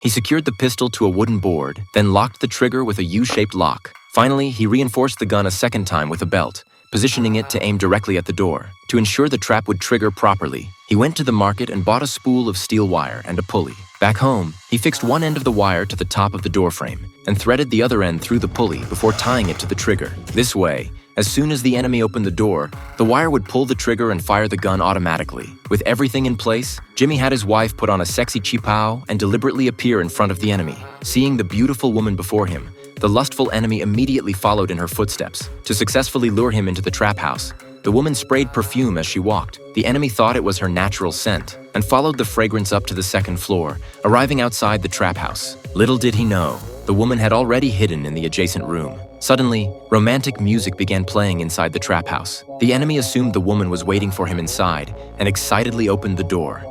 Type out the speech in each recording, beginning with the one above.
He secured the pistol to a wooden board, then locked the trigger with a U-shaped lock. Finally, he reinforced the gun a second time with a belt, positioning it to aim directly at the door. To ensure the trap would trigger properly, he went to the market and bought a spool of steel wire and a pulley. Back home, he fixed one end of the wire to the top of the door frame and threaded the other end through the pulley before tying it to the trigger. This way, as soon as the enemy opened the door, the wire would pull the trigger and fire the gun automatically. With everything in place, Jimmy had his wife put on a sexy chipao and deliberately appear in front of the enemy. Seeing the beautiful woman before him, the lustful enemy immediately followed in her footsteps. To successfully lure him into the trap house, the woman sprayed perfume as she walked. The enemy thought it was her natural scent and followed the fragrance up to the second floor, arriving outside the trap house. Little did he know, the woman had already hidden in the adjacent room. Suddenly, romantic music began playing inside the trap house. The enemy assumed the woman was waiting for him inside and excitedly opened the door.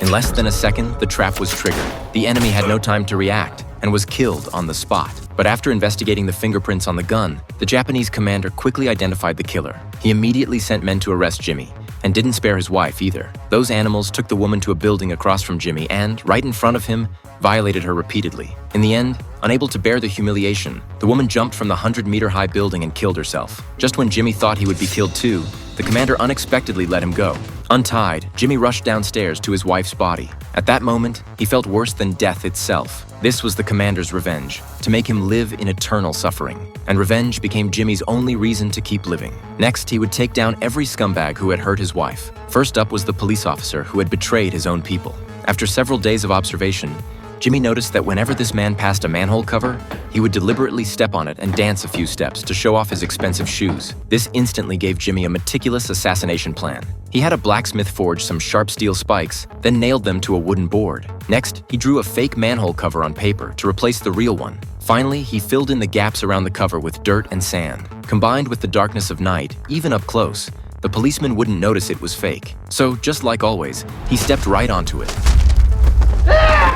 In less than a second, the trap was triggered. The enemy had no time to react and was killed on the spot. But after investigating the fingerprints on the gun, the Japanese commander quickly identified the killer. He immediately sent men to arrest Jimmy and didn't spare his wife either. Those animals took the woman to a building across from Jimmy and, right in front of him, violated her repeatedly. In the end, unable to bear the humiliation, the woman jumped from the 100-meter-high building and killed herself. Just when Jimmy thought he would be killed too, the commander unexpectedly let him go. Untied, Jimmy rushed downstairs to his wife's body. At that moment, he felt worse than death itself. This was the commander's revenge, to make him live in eternal suffering. And revenge became Jimmy's only reason to keep living. Next, he would take down every scumbag who had hurt his wife. First up was the police officer who had betrayed his own people. After several days of observation, Jimmy noticed that whenever this man passed a manhole cover, he would deliberately step on it and dance a few steps to show off his expensive shoes. This instantly gave Jimmy a meticulous assassination plan. He had a blacksmith forge some sharp steel spikes, then nailed them to a wooden board. Next, he drew a fake manhole cover on paper to replace the real one. Finally, he filled in the gaps around the cover with dirt and sand. Combined with the darkness of night, even up close, the policeman wouldn't notice it was fake. So, just like always, he stepped right onto it.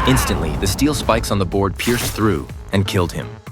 Instantly, the steel spikes on the board pierced through and killed him.